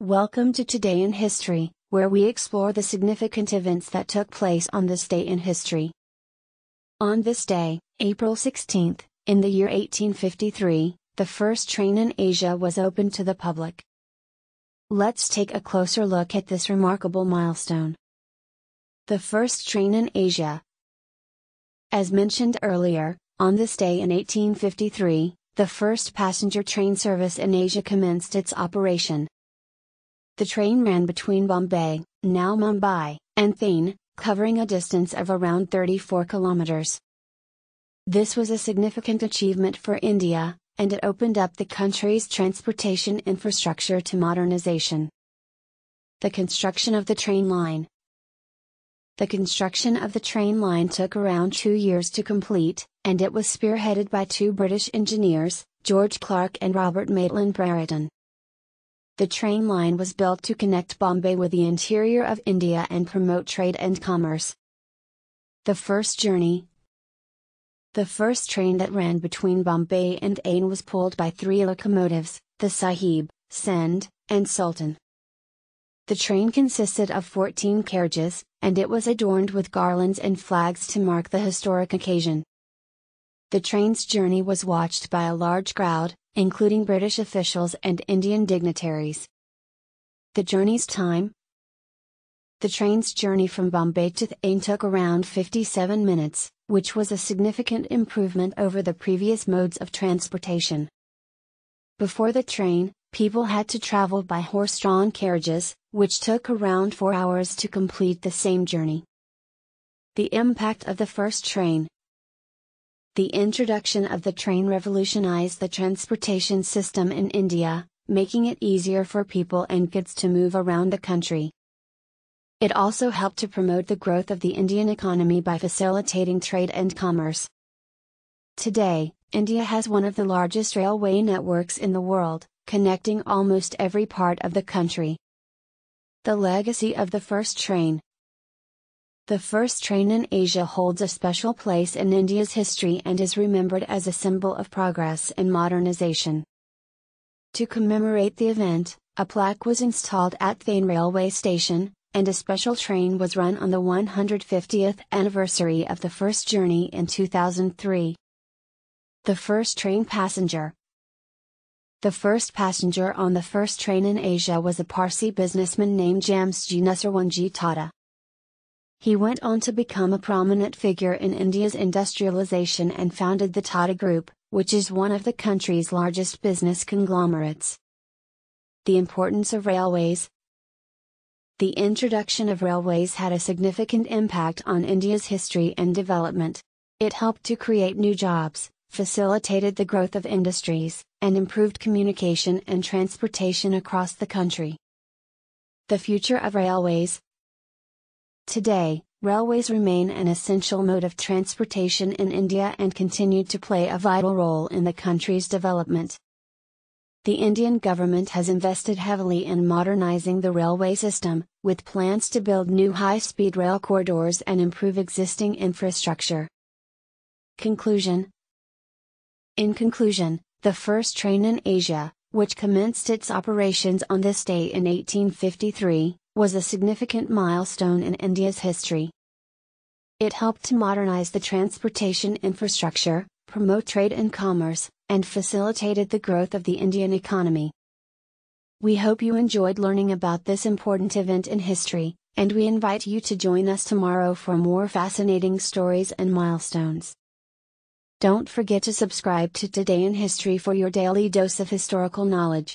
Welcome to Today in History, where we explore the significant events that took place on this day in history. On this day, April 16, in the year 1853, the first train in Asia was opened to the public. Let's take a closer look at this remarkable milestone. The first train in Asia. As mentioned earlier, on this day in 1853, the first passenger train service in Asia commenced its operation. The train ran between Bombay, now Mumbai, and Thane, covering a distance of around 34 kilometers. This was a significant achievement for India, and it opened up the country's transportation infrastructure to modernization. The construction of the train line. The construction of the train line took around 2 years to complete, and it was spearheaded by two British engineers, George Clark and Robert Maitland Brereton. The train line was built to connect Bombay with the interior of India and promote trade and commerce. The first journey. The first train that ran between Bombay and Thane was pulled by three locomotives, the Sahib, Sindh, and Sultan. The train consisted of 14 carriages, and it was adorned with garlands and flags to mark the historic occasion. The train's journey was watched by a large crowd, including British officials and Indian dignitaries. The journey's time. The train's journey from Bombay to Thane took around 57 minutes, which was a significant improvement over the previous modes of transportation. Before the train, people had to travel by horse-drawn carriages, which took around 4 hours to complete the same journey. The impact of the first train. The introduction of the train revolutionized the transportation system in India, making it easier for people and goods to move around the country. It also helped to promote the growth of the Indian economy by facilitating trade and commerce. Today, India has one of the largest railway networks in the world, connecting almost every part of the country. The legacy of the first train. The first train in Asia holds a special place in India's history and is remembered as a symbol of progress and modernization. To commemorate the event, a plaque was installed at Thane railway station, and a special train was run on the 150th anniversary of the first journey in 2003. The first train passenger. The first passenger on the first train in Asia was a Parsi businessman named Jamsetji Nusarwanji Tata. He went on to become a prominent figure in India's industrialization and founded the Tata Group, which is one of the country's largest business conglomerates. The importance of railways. The introduction of railways had a significant impact on India's history and development. It helped to create new jobs, facilitated the growth of industries, and improved communication and transportation across the country. The future of railways. Today, railways remain an essential mode of transportation in India and continue to play a vital role in the country's development. The Indian government has invested heavily in modernizing the railway system, with plans to build new high-speed rail corridors and improve existing infrastructure. Conclusion. In conclusion, the first train in Asia, which commenced its operations on this day in 1853, was a significant milestone in India's history. It helped to modernize the transportation infrastructure, promote trade and commerce, and facilitated the growth of the Indian economy. We hope you enjoyed learning about this important event in history, and we invite you to join us tomorrow for more fascinating stories and milestones. Don't forget to subscribe to Today in History for your daily dose of historical knowledge.